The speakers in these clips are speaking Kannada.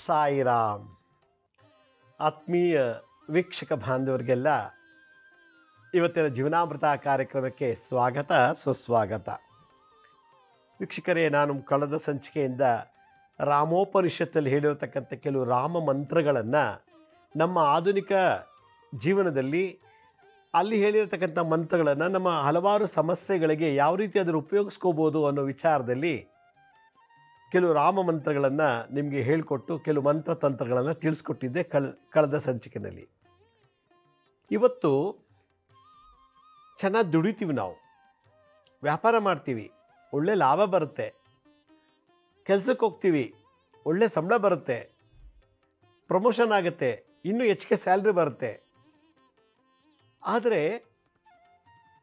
ಸಾಯಿರಾಮ್. ಆತ್ಮೀಯ ವೀಕ್ಷಕ ಬಾಂಧವರಿಗೆಲ್ಲ ಇವತ್ತಿನ ಜೀವನಾಮೃತ ಕಾರ್ಯಕ್ರಮಕ್ಕೆ ಸ್ವಾಗತ ಸುಸ್ವಾಗತ. ವೀಕ್ಷಕರೇ, ನಾನು ಕಳೆದ ಸಂಚಿಕೆಯಿಂದ ರಾಮೋಪನಿಷತ್ತಲ್ಲಿ ಹೇಳಿರತಕ್ಕಂಥ ಕೆಲವು ರಾಮ ಮಂತ್ರಗಳನ್ನು ನಮ್ಮ ಆಧುನಿಕ ಜೀವನದಲ್ಲಿ ಅಲ್ಲಿ ಹೇಳಿರತಕ್ಕಂಥ ಮಂತ್ರಗಳನ್ನು ನಮ್ಮ ಹಲವಾರು ಸಮಸ್ಯೆಗಳಿಗೆ ಯಾವ ರೀತಿ ಅದನ್ನು ಉಪಯೋಗಿಸ್ಕೋಬೋದು ಅನ್ನೋ ವಿಚಾರದಲ್ಲಿ ಕೆಲವು ರಾಮ ಮಂತ್ರಗಳನ್ನು ನಿಮಗೆ ಹೇಳಿಕೊಟ್ಟು ಕೆಲವು ಮಂತ್ರತಂತ್ರಗಳನ್ನು ತಿಳಿಸ್ಕೊಟ್ಟಿದ್ದೆ ಕಳೆದ ಸಂಚಿಕೆಯಲ್ಲಿ. ಇವತ್ತು ಚೆನ್ನಾಗಿ ದುಡಿತೀವಿ, ನಾವು ವ್ಯಾಪಾರ ಮಾಡ್ತೀವಿ, ಒಳ್ಳೆ ಲಾಭ ಬರುತ್ತೆ, ಕೆಲಸಕ್ಕೆ ಹೋಗ್ತೀವಿ, ಒಳ್ಳೆ ಸಂಬಳ ಬರುತ್ತೆ, ಪ್ರಮೋಷನ್ ಆಗುತ್ತೆ, ಇನ್ನೂ ಹೆಚ್ಚಿಗೆ ಸ್ಯಾಲ್ರಿ ಬರುತ್ತೆ. ಆದರೆ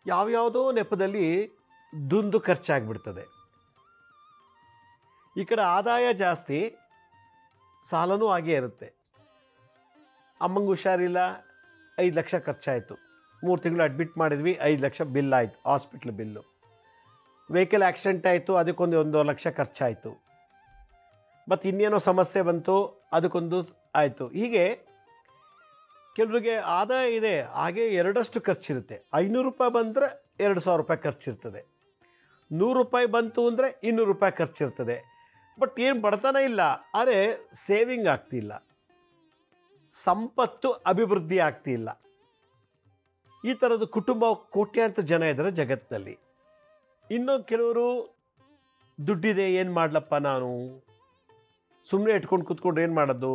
ಯಾವ್ಯಾವುದೋ ನೆಪದಲ್ಲಿ ದುಂದು ಖರ್ಚಾಗ್ಬಿಡ್ತದೆ. ಈ ಕಡೆ ಆದಾಯ ಜಾಸ್ತಿ, ಸಾಲನೂ ಹಾಗೇ ಇರುತ್ತೆ. ಅಮ್ಮಂಗೆ ಹುಷಾರಿಲ್ಲ, 5 ಲಕ್ಷ ಖರ್ಚಾಯಿತು. 3 ತಿಂಗಳು ಅಡ್ಮಿಟ್ ಮಾಡಿದ್ವಿ, 5 ಲಕ್ಷ ಬಿಲ್ ಆಯಿತು, ಹಾಸ್ಪಿಟ್ಲ್ ಬಿಲ್ಲು. ವೆಹಿಕಲ್ ಆಕ್ಸಿಡೆಂಟ್ ಆಯಿತು, ಅದಕ್ಕೊಂದು 1 ಲಕ್ಷ ಖರ್ಚಾಯಿತು. ಮತ್ತು ಇನ್ನೇನೋ ಸಮಸ್ಯೆ ಬಂತು, ಅದಕ್ಕೊಂದು ಆಯಿತು. ಹೀಗೆ ಕೆಲವರಿಗೆ ಆದಾಯ ಇದೆ, ಹಾಗೆ 2ರಷ್ಟು ಖರ್ಚಿರುತ್ತೆ. 500 ರೂಪಾಯಿ ಬಂದರೆ 2,000 ರೂಪಾಯಿ ಖರ್ಚಿರ್ತದೆ. 100 ರೂಪಾಯಿ ಬಂತು ಅಂದರೆ 200 ರೂಪಾಯಿ ಖರ್ಚಿರ್ತದೆ. ಬಟ್ ಏನು ಬಡತನ ಇಲ್ಲ, ಆದರೆ ಸೇವಿಂಗ್ ಆಗ್ತಿಲ್ಲ, ಸಂಪತ್ತು ಅಭಿವೃದ್ಧಿ ಆಗ್ತಿಲ್ಲ. ಈ ಥರದ ಕುಟುಂಬ ಕೋಟ್ಯಾಂತರ ಜನ ಇದ್ದಾರೆ ಜಗತ್ತಿನಲ್ಲಿ. ಇನ್ನೂ ಕೆಲವರು ದುಡ್ಡಿದೆ, ಏನು ಮಾಡಲಪ್ಪ ನಾನು, ಸುಮ್ಮನೆ ಇಟ್ಕೊಂಡು ಕೂತ್ಕೊಂಡು ಏನು ಮಾಡೋದು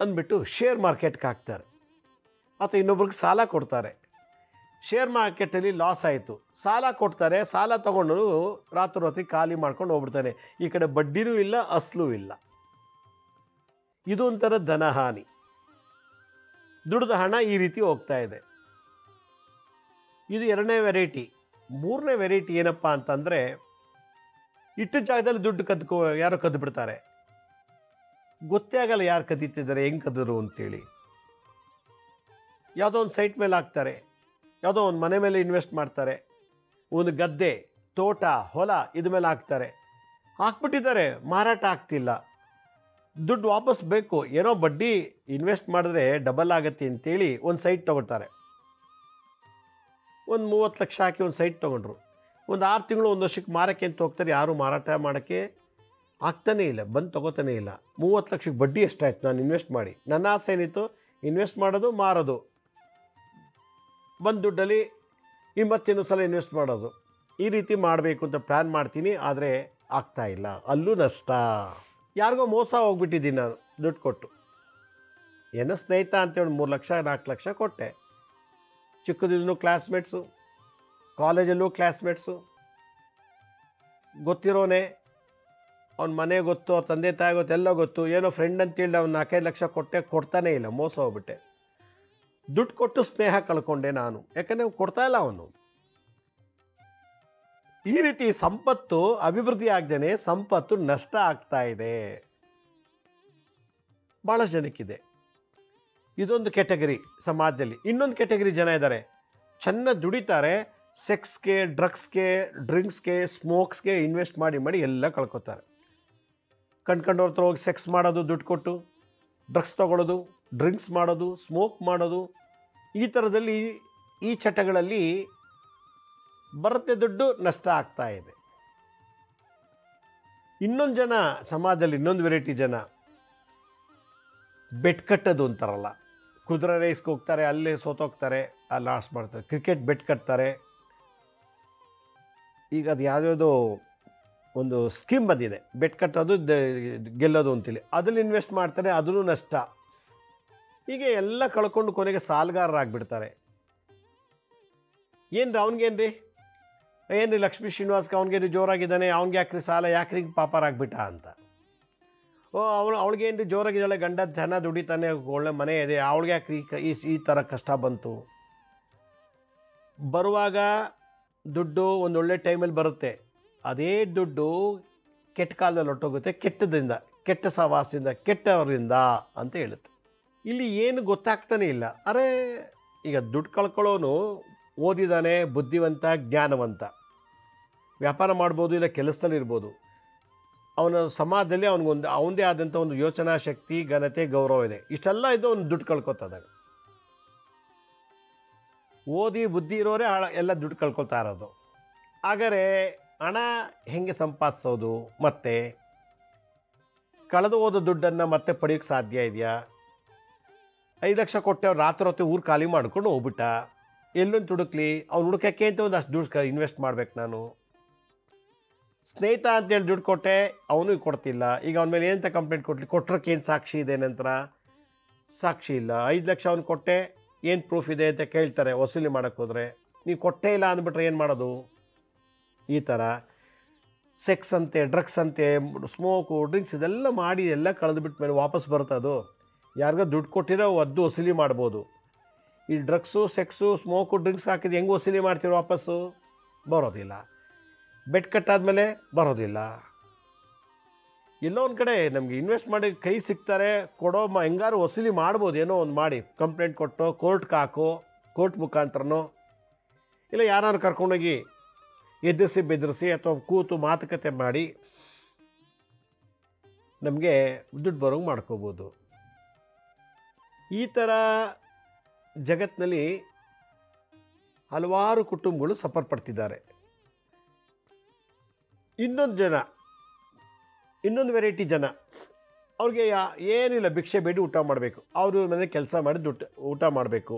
ಅಂದ್ಬಿಟ್ಟು ಶೇರ್ ಮಾರ್ಕೆಟ್ಗೆ ಹಾಕ್ತಾರೆ, ಅಥವಾ ಇನ್ನೊಬ್ರಿಗೆ ಸಾಲ ಕೊಡ್ತಾರೆ. ಶೇರ್ ಮಾರ್ಕೆಟಲ್ಲಿ ಲಾಸ್ ಆಯಿತು, ಸಾಲ ಕೊಡ್ತಾರೆ, ಸಾಲ ತೊಗೊಂಡು ರಾತ್ರಿ ಖಾಲಿ ಮಾಡ್ಕೊಂಡು ಹೋಗ್ಬಿಡ್ತಾನೆ. ಈ ಕಡೆ ಬಡ್ಡಿನೂ ಇಲ್ಲ, ಅಸಲು ಇಲ್ಲ. ಇದು ಒಂಥರ ಧನಹಾನಿ. ದುಡ್ದ ಹಣ ಈ ರೀತಿ ಹೋಗ್ತಾ ಇದೆ. ಇದು 2ನೇ ವೆರೈಟಿ. 3ನೇ ವೆರೈಟಿ ಏನಪ್ಪ ಅಂತಂದರೆ, ಇಟ್ಟು ಜಾಗದಲ್ಲಿ ದುಡ್ಡು ಯಾರೋ ಕದ್ದು ಬಿಡ್ತಾರೆ, ಗೊತ್ತೇ ಆಗಲ್ಲ ಯಾರು ಕದೀತಿದ್ದಾರೆ, ಹೆಂಗೆ ಕದ್ರು ಅಂತೇಳಿ. ಯಾವುದೋ ಒಂದು ಸೈಟ್ ಮೇಲೆ ಹಾಕ್ತಾರೆ, ಯಾವುದೋ ಒಂದು ಮನೆ ಮೇಲೆ ಇನ್ವೆಸ್ಟ್ ಮಾಡ್ತಾರೆ, ಒಂದು ಗದ್ದೆ, ತೋಟ, ಹೊಲ ಇದ ಮೇಲೆ ಹಾಕ್ತಾರೆ. ಹಾಕ್ಬಿಟ್ಟಿದ್ದಾರೆ, ಮಾರಾಟ ಆಗ್ತಿಲ್ಲ, ದುಡ್ಡು ವಾಪಸ್ ಬೇಕು, ಏನೋ ಬಡ್ಡಿ ಇನ್ವೆಸ್ಟ್ ಮಾಡಿದ್ರೆ ಡಬಲ್ ಆಗುತ್ತೆ ಅಂತೇಳಿ ಒಂದು ಸೈಟ್ ತೊಗೊಳ್ತಾರೆ. ಒಂದು 30 ಲಕ್ಷ ಹಾಕಿ ಒಂದು ಸೈಟ್ ತೊಗೊಂಡ್ರು. ಒಂದು 6 ತಿಂಗಳು 1 ವರ್ಷಕ್ಕೆ ಮಾರಕ್ಕೆ ಅಂತ ಹೋಗ್ತಾರೆ, ಯಾರೂ ಮಾರಾಟ ಮಾಡೋಕ್ಕೆ ಆಗ್ತಾನೇ ಇಲ್ಲ, ಬಂದು ತೊಗೋತಾನೇ ಇಲ್ಲ. 30 ಲಕ್ಷಕ್ಕೆ ಬಡ್ಡಿ ಎಷ್ಟಾಯ್ತು ನಾನು ಇನ್ವೆಸ್ಟ್ ಮಾಡಿ? ನನ್ನ ಆಸೆ ಏನಿತ್ತು, ಇನ್ವೆಸ್ಟ್ ಮಾಡೋದು, ಮಾರೋದು, ಬಂದು ದುಡ್ಡಲ್ಲಿ ಇನ್ನೊಂದು ಸಲ ಇನ್ವೆಸ್ಟ್ ಮಾಡೋದು. ಈ ರೀತಿ ಮಾಡಬೇಕು ಅಂತ ಪ್ಲ್ಯಾನ್ ಮಾಡ್ತೀನಿ, ಆದರೆ ಆಗ್ತಾಯಿಲ್ಲ, ಅಲ್ಲೂ ನಷ್ಟ. ಯಾರಿಗೋ ಮೋಸ ಹೋಗ್ಬಿಟ್ಟಿದ್ದೀನಿ ನಾನು ದುಡ್ಡು ಕೊಟ್ಟು. ಏನೋ ಸ್ನೇಹಿತ ಅಂತೇಳಿ 3 ಲಕ್ಷ 4 ಲಕ್ಷ ಕೊಟ್ಟೆ. ಚಿಕ್ಕದಿನ್ನೂ ಕ್ಲಾಸ್ಮೇಟ್ಸು, ಕಾಲೇಜಲ್ಲೂ ಕ್ಲಾಸ್ಮೇಟ್ಸು, ಗೊತ್ತಿರೋನೆ, ಅವ್ನ ಮನೆ ಗೊತ್ತು, ಅವ್ರ ತಂದೆ ತಾಯಿ ಗೊತ್ತು, ಎಲ್ಲ ಗೊತ್ತು. ಏನೋ ಫ್ರೆಂಡ್ ಅಂತೇಳಿ ಅವ್ನು 4-5 ಲಕ್ಷ ಕೊಡ್ತಾನೇ ಇಲ್ಲ, ಮೋಸ ಹೋಗ್ಬಿಟ್ಟೆ. ದುಡ್ಡು ಕೊಟ್ಟು ಸ್ನೇಹ ಕಳ್ಕೊಂಡೆ ನಾನು, ಯಾಕಂದರೆ ಕೊಡ್ತಾ ಇಲ್ಲ ಅವನು. ಈ ರೀತಿ ಸಂಪತ್ತು ಅಭಿವೃದ್ಧಿ ಆಗದೇನೆ ಸಂಪತ್ತು ನಷ್ಟ ಆಗ್ತಾ ಇದೆ, ಭಾಳಷ್ಟು ಜನಕ್ಕಿದೆ. ಇದೊಂದು ಕೆಟಗರಿ ಸಮಾಜದಲ್ಲಿ. ಇನ್ನೊಂದು ಕೆಟಗರಿ ಜನ ಇದ್ದಾರೆ, ಚೆನ್ನಾಗಿ ದುಡಿತಾರೆ, ಸೆಕ್ಸ್ಗೆ, ಡ್ರಗ್ಸ್ಗೆ, ಡ್ರಿಂಕ್ಸ್ಗೆ, ಸ್ಮೋಕ್ಸ್ಗೆ ಇನ್ವೆಸ್ಟ್ ಮಾಡಿ ಎಲ್ಲ ಕಳ್ಕೊತಾರೆ. ಕಂಡ್ಕೊಂಡವ್ರ ಹತ್ರ ಹೋಗಿ ಸೆಕ್ಸ್ ಮಾಡೋದು, ದುಡ್ಡು ಕೊಟ್ಟು ಡ್ರಗ್ಸ್ ತೊಗೊಳ್ಳೋದು, ಡ್ರಿಂಕ್ಸ್ ಮಾಡೋದು, ಸ್ಮೋಕ್ ಮಾಡೋದು, ಈ ಥರದಲ್ಲಿ ಈ ಚಟಗಳಲ್ಲಿ ಬರುತ್ತೆ, ದುಡ್ಡು ನಷ್ಟ ಆಗ್ತಾ ಇದೆ. ಇನ್ನೊಂದು ಜನ ಸಮಾಜದಲ್ಲಿ, ಇನ್ನೊಂದು ವೆರೈಟಿ ಜನ ಬೆಟ್ ಕಟ್ಟೋದು ಅಂತಾರಲ್ಲ, ಕುದುರೆ ರೇಸ್ಗೆ ಹೋಗ್ತಾರೆ, ಅಲ್ಲೇ ಸೋತೋಗ್ತಾರೆ, ಅಲ್ಲಿ ಲಾಸ್ ಮಾಡ್ತಾರೆ. ಕ್ರಿಕೆಟ್ ಬೆಟ್ ಕಟ್ತಾರೆ. ಈಗ ಅದು ಯಾವುದ್ಯಾವುದೋ ಒಂದು ಸ್ಕೀಮ್ ಬಂದಿದೆ, ಬೆಟ್ ಕಟ್ಟೋದು ಗೆಲ್ಲೋದು ಅಂತೇಳಿ, ಅದ್ರಲ್ಲಿ ಇನ್ವೆಸ್ಟ್ ಮಾಡ್ತಾರೆ, ಅದೂ ನಷ್ಟ. ಹೀಗೆ ಎಲ್ಲ ಕಳ್ಕೊಂಡು ಕೊನೆಗೆ ಸಾಲಗಾರರಾಗ್ಬಿಡ್ತಾರೆ. ಏನ್ರಿ ಅವ್ನಿಗೇನ್ರಿ, ಏನ್ರಿ ಲಕ್ಷ್ಮೀ ಶ್ರೀನಿವಾಸ್ಗೆ ಅವ್ನಿಗೇನು ಜೋರಾಗಿದ್ದಾನೆ, ಅವ್ನಿಗೆ ಯಾಕ್ರಿ ಸಾಲ, ಯಾಕ್ರಿ ಪಾಪಾರಾಗ್ಬಿಟ್ಟ ಅಂತ. ಅವಳಿಗೇನ್ರಿ ಜೋರಾಗಿದ್ದಾಳೆ, ಗಂಡ ಜನ ದುಡಿತಾನೆ, ಒಳ್ಳೆ ಮನೆ ಇದೆ, ಅವಳಿಗೆ ಯಾಕ್ರಿ ಈ ಥರ ಕಷ್ಟ ಬಂತು. ಬರುವಾಗ ದುಡ್ಡು ಒಂದೊಳ್ಳೆ ಟೈಮಲ್ಲಿ ಬರುತ್ತೆ, ಅದೇ ದುಡ್ಡು ಕೆಟ್ಟ ಕಾಲದಲ್ಲಿ ಹೊಟ್ಟೋಗುತ್ತೆ, ಕೆಟ್ಟ ಸಹವಾಸದಿಂದ, ಕೆಟ್ಟವರಿಂದ ಅಂತ ಹೇಳುತ್ತೆ. ಇಲ್ಲಿ ಏನು ಗೊತ್ತಾಗ್ತಾನೆ ಇಲ್ಲ. ಅರೆ, ಈಗ ದುಡ್ಡು ಕಳ್ಕೊಳ್ಳೋನು ಓದಿದ್ದಾನೆ, ಬುದ್ಧಿವಂತ, ಜ್ಞಾನವಂತ, ವ್ಯಾಪಾರ ಮಾಡ್ಬೋದು, ಇಲ್ಲ ಕೆಲಸದಲ್ಲಿರ್ಬೋದು. ಅವನ ಸಮಾಜದಲ್ಲಿ ಅವನಿಗೊಂದು ಅವನದೇ ಆದಂಥ ಒಂದು ಯೋಚನಾ ಶಕ್ತಿ, ಘನತೆ, ಗೌರವ ಇದೆ. ಇಷ್ಟೆಲ್ಲ ಇದ್ದು ಅವ್ನು ದುಡ್ಡು ಕಳ್ಕೊತದ. ಓದಿ ಬುದ್ಧಿ ಇರೋರೇ ಎಲ್ಲ ದುಡ್ಡು ಕಳ್ಕೊತಾ ಇರೋದು. ಹಾಗಾದರೆ ಹಣ ಹೆಂಗೆ ಸಂಪಾದಿಸೋದು? ಮತ್ತೆ ಕಳೆದು ಹೋದ ದುಡ್ಡನ್ನು ಮತ್ತೆ ಪಡೆಯೋಕ್ಕೆ ಸಾಧ್ಯ ಇದೆಯಾ? 5 ಲಕ್ಷ ಕೊಟ್ಟೆ ಅವ್ರು ರಾತ್ರಿ ಹೊತ್ತು ಊರು ಖಾಲಿ ಮಾಡ್ಕೊಂಡು ಹೋಗ್ಬಿಟ್ಟ. ಎಲ್ಲೊಂದು ಹುಡುಕ್ಲಿ? ಅವ್ನು ಹುಡುಕಕ್ಕೆ ಅಂತ ಒಂದು ಅಷ್ಟು ದುಡ್ಡು ಇನ್ವೆಸ್ಟ್ ಮಾಡ್ಬೇಕು ನಾನು. ಸ್ನೇಹಿತ ಅಂತೇಳಿ ದುಡ್ಡು ಕೊಟ್ಟೆ, ಅವನು ಕೊಡ್ತಿಲ್ಲ. ಈಗ ಅವನ ಮೇಲೆ ಏನಂತ ಕಂಪ್ಲೇಂಟ್ ಕೊಟ್ಟಲಿ? ಕೊಟ್ಟರಕ್ಕೆ ಏನು ಸಾಕ್ಷಿ ಇದೆ? ನಂತರ ಸಾಕ್ಷಿ ಇಲ್ಲ. 5 ಲಕ್ಷ ಅವ್ನು ಕೊಟ್ಟೆ, ಏನು ಪ್ರೂಫ್ ಇದೆ ಅಂತ ಕೇಳ್ತಾರೆ ವಸೂಲಿ ಮಾಡೋಕ್ಕೆ ಹೋದರೆ. ನೀವು ಕೊಟ್ಟೇ ಇಲ್ಲ ಅಂದ್ಬಿಟ್ರೆ ಏನು ಮಾಡೋದು? ಈ ಥರ ಸೆಕ್ಸ್ ಅಂತೆ, ಡ್ರಗ್ಸ್ ಅಂತೆ, ಸ್ಮೋಕು, ಡ್ರಿಂಕ್ಸ್ ಇದೆಲ್ಲ ಮಾಡಿ ಎಲ್ಲ ಕಳೆದುಬಿಟ್ಟ ಮೇಲೆ ವಾಪಸ್ ಬರುತ್ತೆ ಅದು. ಯಾರಿಗೋ ದುಡ್ಡು ಕೊಟ್ಟಿರೋ ಅದು ವಸೂಲಿ ಮಾಡ್ಬೋದು. ಈ ಡ್ರಗ್ಸು, ಸೆಕ್ಸು, ಸ್ಮೋಕು, ಡ್ರಿಂಕ್ಸ್ ಹಾಕಿದ್ದು ಹೆಂಗೆ ವಸೂಲಿ ಮಾಡ್ತೀರೋ? ವಾಪಸ್ಸು ಬರೋದಿಲ್ಲ. ಬೆಟ್ ಕಟ್ಟಾದಮೇಲೆ ಬರೋದಿಲ್ಲ. ಎಲ್ಲೋ ಒಂದು ಕಡೆ ನಮಗೆ ಇನ್ವೆಸ್ಟ್ ಮಾಡಿ ಕೈ ಸಿಗ್ತಾರೆ, ಕೊಡೋ ಹೆಂಗಾರು ವಸೂಲಿ ಮಾಡ್ಬೋದು. ಏನೋ ಒಂದು ಮಾಡಿ ಕಂಪ್ಲೇಂಟ್ ಕೊಟ್ಟು ಕೋರ್ಟ್ಗೆ ಹಾಕೋ, ಕೋರ್ಟ್ ಮುಖಾಂತರನೋ ಇಲ್ಲ ಯಾರು ಕರ್ಕೊಂಡೋಗಿ ಎದುರಿಸಿ ಬೆದರಿಸಿ ಅಥವಾ ಕೂತು ಮಾತುಕತೆ ಮಾಡಿ ನಮಗೆ ದುಡ್ಡು ಬರೋಂಗೆ ಮಾಡ್ಕೋಬೋದು. ಈ ಥರ ಜಗತ್ತಿನಲ್ಲಿ ಹಲವಾರು ಕುಟುಂಬಗಳು ಸಫರ್ ಪಡ್ತಿದ್ದಾರೆ. ಇನ್ನೊಂದು ವೆರೈಟಿ ಜನ, ಅವ್ರಿಗೆ ಏನಿಲ್ಲ, ಭಿಕ್ಷೆ ಬೇಡಿ ಊಟ ಮಾಡಬೇಕು, ಅವರು ಮನೆ ಕೆಲಸ ಮಾಡಿ ಊಟ ಮಾಡಬೇಕು,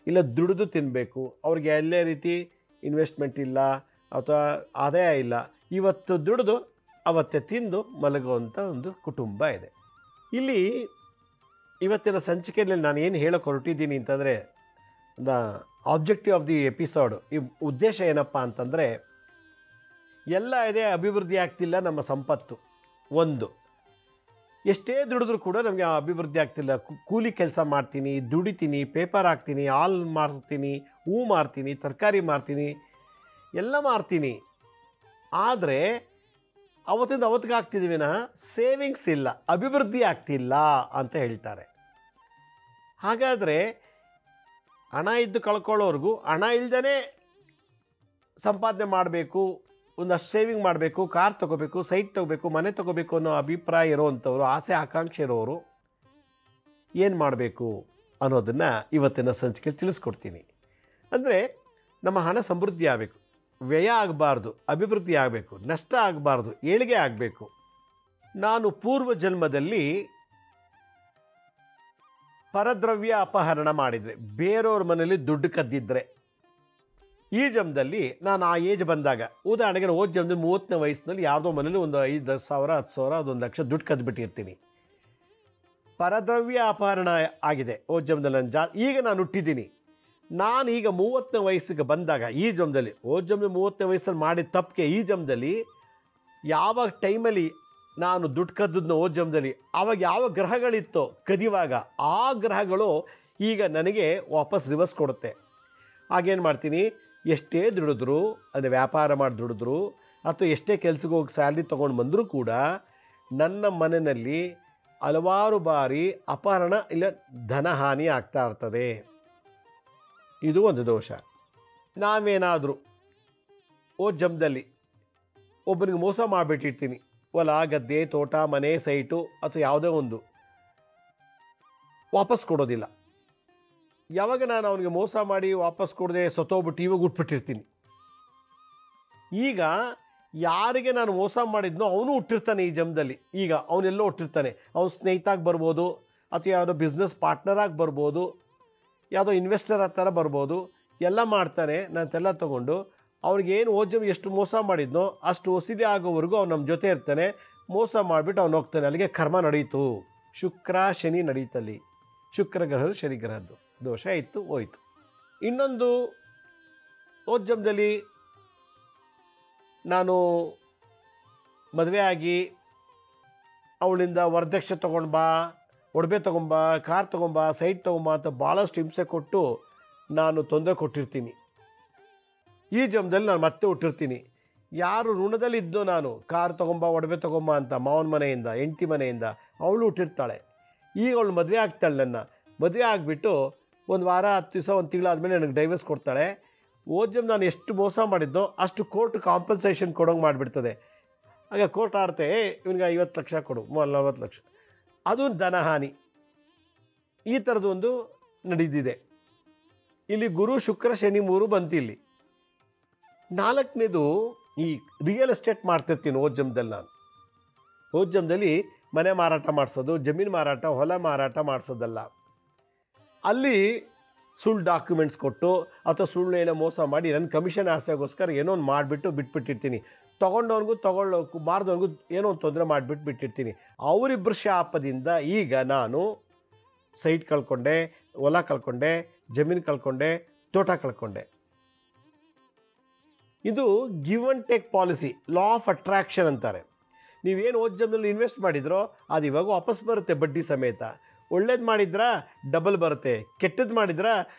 ಇಲ್ಲ ದುಡಿದು ತಿನ್ನಬೇಕು. ಅವ್ರಿಗೆ ಎಲ್ಲೇ ರೀತಿ ಇನ್ವೆಸ್ಟ್ಮೆಂಟ್ ಇಲ್ಲ ಅಥವಾ ಆದಾಯ ಇಲ್ಲ. ಇವತ್ತು ದುಡಿದು ಅವತ್ತೇ ತಿಂದು ಮಲಗುವಂಥ ಒಂದು ಕುಟುಂಬ ಇದೆ. ಇಲ್ಲಿ ಇವತ್ತಿನ ಸಂಚಿಕೆಯಲ್ಲಿ ನಾನು ಏನು ಹೇಳೋಕೆ ಹೊರಟಿದ್ದೀನಿ ಅಂತಂದರೆ, the objective of the episode, ಈ ಉದ್ದೇಶ ಏನಪ್ಪ ಅಂತಂದರೆ, ಎಲ್ಲ ಇದೆ, ಅಭಿವೃದ್ಧಿ ಆಗ್ತಿಲ್ಲ ನಮ್ಮ ಸಂಪತ್ತು. ಒಂದು, ಎಷ್ಟೇ ದುಡಿದ್ರೂ ಕೂಡ ನಮಗೆ ಅಭಿವೃದ್ಧಿ ಆಗ್ತಿಲ್ಲ. ಕೂಲಿ ಕೆಲಸ ಮಾಡ್ತೀನಿ, ದುಡಿತೀನಿ, ಪೇಪರ್ ಹಾಕ್ತೀನಿ, ಹಾಲು ಮಾರ್ತೀನಿ, ಹೂ ಮಾರ್ತೀನಿ, ತರಕಾರಿ ಮಾರ್ತೀನಿ, ಎಲ್ಲ ಮಾರ್ತೀನಿ. ಆದರೆ ಅವತ್ತಿಂದ ಅವತ್ತಿಗೆ ಆಗ್ತಿದ್ದೀವಿ ವಿನಃ ಸೇವಿಂಗ್ಸ್ ಇಲ್ಲ, ಅಭಿವೃದ್ಧಿ ಆಗ್ತಿಲ್ಲ ಅಂತ ಹೇಳ್ತಾರೆ. ಹಾಗಾದರೆ ಹಣ ಇದ್ದು ಕಳ್ಕೊಳ್ಳೋರ್ಗೂ ಹಣ ಇಲ್ದೇ ಸಂಪಾದನೆ ಮಾಡಬೇಕು, ಒಂದಷ್ಟು ಸೇವಿಂಗ್ ಮಾಡಬೇಕು, ಕಾರ್ ತೊಗೋಬೇಕು, ಸೈಟ್ ತೊಗೋಬೇಕು, ಮನೆ ತೊಗೋಬೇಕು ಅನ್ನೋ ಅಭಿಪ್ರಾಯ ಇರೋವಂಥವ್ರು, ಆಸೆ ಆಕಾಂಕ್ಷೆ ಇರೋರು ಏನು ಮಾಡಬೇಕು ಅನ್ನೋದನ್ನು ಇವತ್ತಿನ ಸಂಚಿಕೆಯಲ್ಲಿ ತಿಳಿಸ್ಕೊಡ್ತೀನಿ. ಅಂದರೆ ನಮ್ಮ ಹಣ ಸಮೃದ್ಧಿ ಆಗಬೇಕು, ವ್ಯಯ ಆಗಬಾರ್ದು, ಅಭಿವೃದ್ಧಿ ಆಗಬೇಕು, ನಷ್ಟ ಆಗಬಾರ್ದು, ಏಳಿಗೆ ಆಗಬೇಕು. ನಾನು ಪೂರ್ವ ಜನ್ಮದಲ್ಲಿ ಪರದ್ರವ್ಯ ಅಪಹರಣ ಮಾಡಿದರೆ, ಬೇರೆಯವ್ರ ಮನೇಲಿ ದುಡ್ಡು ಕದ್ದಿದ್ರೆ, ಈ ಜನ್ಮದಲ್ಲಿ ನಾನು ಆ ಏಜ್ ಬಂದಾಗ, ಉದಾಹರಣೆಗೆ ಹೋದ ಜನ್ಮದಲ್ಲಿ 30ನೇ ವಯಸ್ಸಿನಲ್ಲಿ ಯಾವುದೋ ಮನೇಲಿ ಒಂದು 5,000, 10,000, ಅದೊಂದು ಲಕ್ಷ ದುಡ್ಡು ಕದ್ದುಬಿಟ್ಟಿರ್ತೀನಿ. ಪರದ್ರವ್ಯ ಅಪಹರಣ ಆಗಿದೆ ಹೋದ ಜನ್ಮದಲ್ಲಿ. ಈಗ ನಾನು ಹುಟ್ಟಿದ್ದೀನಿ. ನಾನು ಈಗ 30ನೇ ವಯಸ್ಸಿಗೆ ಬಂದಾಗ, ಈ ಜನ್ಮದಲ್ಲಿ, ಹೋದ ಜನ್ಮದಲ್ಲಿ 30ನೇ ವಯಸ್ಸಲ್ಲಿ ಮಾಡಿದ ತಪ್ಪಿಗೆ ಈ ಜನ್ಮದಲ್ಲಿ ಯಾವ ಟೈಮಲ್ಲಿ ನಾನು ದುಡ್ಡು ಕದ್ದದ್ನೋ ಹೋದ ಜನ್ಮದಲ್ಲಿ, ಆವಾಗ ಯಾವ ಗ್ರಹಗಳಿತ್ತೋ ಕದಿವಾಗ, ಆ ಗ್ರಹಗಳು ಈಗ ನನಗೆ ವಾಪಸ್ ರಿವರ್ಸ್ ಕೊಡುತ್ತೆ. ಆಗೇನು ಮಾಡ್ತೀನಿ, ಎಷ್ಟೇ ದುಡಿದ್ರು, ಅಂದರೆ ವ್ಯಾಪಾರ ಮಾಡಿ ದುಡಿದ್ರು ಅಥವಾ ಎಷ್ಟೇ ಕೆಲಸಕ್ಕೆ ಹೋಗಿ ಸ್ಯಾಲ್ರಿ ತೊಗೊಂಡು ಬಂದರೂ ಕೂಡ ನನ್ನ ಮನೆಯಲ್ಲಿ ಹಲವಾರು ಬಾರಿ ಅಪಹರಣ ಇಲ್ಲ ಧನಹಾನಿ ಆಗ್ತಾ ಇರ್ತದೆ. ಇದು ಒಂದು ದೋಷ. ನಾವೇನಾದರೂ ಹೋದ ಜನ್ಮದಲ್ಲಿ ಒಬ್ಬನಿಗೆ ಮೋಸ ಮಾಡಿಬಿಟ್ಟಿರ್ತೀನಿ, ಹೊಲ, ಗದ್ದೆ, ತೋಟ, ಮನೆ, ಸೈಟು ಅಥವಾ ಯಾವುದೇ ಒಂದು ವಾಪಸ್ ಕೊಡೋದಿಲ್ಲ. ಯಾವಾಗ ನಾನು ಅವನಿಗೆ ಮೋಸ ಮಾಡಿ ವಾಪಸ್ ಕೊಡದೆ ಸತ್ತೋಗ್ಬಿಟ್ಟು ಇವಾಗ ಹುಟ್ಬಿಟ್ಟಿರ್ತೀನಿ. ಈಗ ಯಾರಿಗೆ ನಾನು ಮೋಸ ಮಾಡಿದ್ನೋ ಅವನು ಹುಟ್ಟಿರ್ತಾನೆ ಈ ಜನ್ಮದಲ್ಲಿ. ಈಗ ಅವನೆಲ್ಲೋ ಹುಟ್ಟಿರ್ತಾನೆ. ಅವನು ಸ್ನೇಹಿತಾಗಿ ಬರ್ಬೋದು, ಅಥವಾ ಯಾವುದೋ ಬಿಸ್ನೆಸ್ ಪಾರ್ಟ್ನರಾಗಿ ಬರ್ಬೋದು, ಯಾವುದೋ ಇನ್ವೆಸ್ಟರ್ ಆ ಥರ ಬರ್ಬೋದು. ಎಲ್ಲ ಮಾಡ್ತಾನೆ. ನಾನೆಲ್ಲ ತೊಗೊಂಡು ಅವ್ರಿಗೇನು ಓಜಮ್ ಎಷ್ಟು ಮೋಸ ಮಾಡಿದ್ನೋ ಅಷ್ಟು ವಸೂಲಿ ಆಗೋವರೆಗೂ ಅವ್ನು ನಮ್ಮ ಜೊತೆ ಇರ್ತಾನೆ. ಮೋಸ ಮಾಡಿಬಿಟ್ಟು ಅವ್ನು ಹೋಗ್ತಾನೆ. ಅಲ್ಲಿಗೆ ಕರ್ಮ ನಡೀತು. ಶುಕ್ರ ಶನಿ ನಡೀತಲ್ಲಿ. ಶುಕ್ರ ಗ್ರಹದ್ದು ಶನಿ ಗ್ರಹದ್ದು ದೋಷ ಇತ್ತು, ಹೋಯಿತು. ಇನ್ನೊಂದು, ಓಜಮ್ದಲ್ಲಿ ನಾನು ಮದುವೆ ಆಗಿ ಅವಳಿಂದ ವರದಕ್ಷಿಣೆ ತೊಗೊಂಡ್ಬಾ, ಒಡವೆ ತೊಗೊಂಬಾ, ಕಾರ್ ತೊಗೊಂಬಾ, ಸೈಟ್ ತೊಗೊಂಬಾ ಅಂತ ಭಾಳಷ್ಟು ಹಿಂಸೆ ಕೊಟ್ಟು ನಾನು ತೊಂದರೆ ಕೊಟ್ಟಿರ್ತೀನಿ. ಈ ಜನ್ಮದಲ್ಲಿ ನಾನು ಮತ್ತೆ ಹುಟ್ಟಿರ್ತೀನಿ. ಯಾರು ಋಣದಲ್ಲಿದ್ದೋ ನಾನು, ಕಾರ್ ತೊಗೊಂಬಾ, ಒಡವೆ ತೊಗೊಂಬಾ ಅಂತ ಮಾವನ ಮನೆಯಿಂದ, ಹೆಂಡತಿ ಮನೆಯಿಂದ, ಅವಳು ಹುಟ್ಟಿರ್ತಾಳೆ. ಈಗ ಅವಳು ಮದುವೆ ಆಗ್ತಾಳೆ. ನನ್ನ ಮದುವೆ ಆಗಿಬಿಟ್ಟು ಒಂದು ವಾರ, 10 ದಿವಸ, ಒಂದು ತಿಂಗಳಾದಮೇಲೆ ನನಗೆ ಡೈವರ್ಸ್ ಕೊಡ್ತಾಳೆ. ಓಜಮ್ ನಾನು ಎಷ್ಟು ಮೋಸ ಮಾಡಿದ್ದೋ ಅಷ್ಟು ಕೋರ್ಟ್ ಕಾಂಪನ್ಸೇಷನ್ ಕೊಡೋಂಗೆ ಮಾಡಿಬಿಡ್ತದೆ. ಆಗ ಕೋರ್ಟ್ ಆಡ್ತೆ ಇವನಿಗೆ 50 ಲಕ್ಷ ಕೊಡು 40 ಲಕ್ಷ, ಅದು ಧನಹಾನಿ. ಈ ಥರದೊಂದು ನಡೆದಿದೆ. ಇಲ್ಲಿ ಗುರು ಶುಕ್ರ ಶನಿ 3 ಬಂತು. ಇಲ್ಲಿ 4ನೇದು ಈ ರಿಯಲ್ ಎಸ್ಟೇಟ್ ಮಾಡ್ತಿರ್ತೀನಿ ಓದ್ಜಮ್ದಲ್ಲಿ. ನಾನು ಓದ್ಜಮ್ದಲ್ಲಿ ಮನೆ ಮಾರಾಟ ಮಾಡಿಸೋದು, ಜಮೀನು ಮಾರಾಟ, ಹೊಲ ಮಾರಾಟ ಮಾಡಿಸೋದಲ್ಲ. ಅಲ್ಲಿ ಸುಳ್ಳು ಡಾಕ್ಯುಮೆಂಟ್ಸ್ ಕೊಟ್ಟು ಅಥವಾ ಸುಳ್ಳು ಏನೋ ಮೋಸ ಮಾಡಿ ನನ್ನ ಕಮಿಷನ್ ಆಸೆಗೋಸ್ಕರ ಏನೋ ಒಂದು ಮಾಡಿಬಿಟ್ಟು ಬಿಟ್ಬಿಟ್ಟಿರ್ತೀನಿ. ತೊಗೊಳ್ಳೋಕು ಮಾರ್ದವನಿಗೂ ಏನೋ ಒಂದು ತೊಂದರೆ ಮಾಡಿಬಿಟ್ಟು ಬಿಟ್ಟಿರ್ತೀನಿ. ಅವರಿಬ್ಬರು ಶಾಪದಿಂದ ಈಗ ನಾನು ಸೈಟ್ ಕಳ್ಕೊಂಡೆ, ಹೊಲ ಕಳ್ಕೊಂಡೆ, ಜಮೀನು ಕಳ್ಕೊಂಡೆ, ತೋಟ ಕಳ್ಕೊಂಡೆ. ಇದು give and take policy, law of attraction ಅಂತಾರೆ. ನೀವೇನು ಓದ್ಜಮ್ನಲ್ಲಿ ಇನ್ವೆಸ್ಟ್ ಮಾಡಿದ್ರೋ ಅದು ಇವಾಗ ವಾಪಸ್ ಬರುತ್ತೆ ಬಡ್ಡಿ ಸಮೇತ. ಒಳ್ಳೇದು ಮಾಡಿದ್ರಾ ಡಬಲ್ ಬರುತ್ತೆ, ಕೆಟ್ಟದ್ದು ಮಾಡಿದ್ರಾ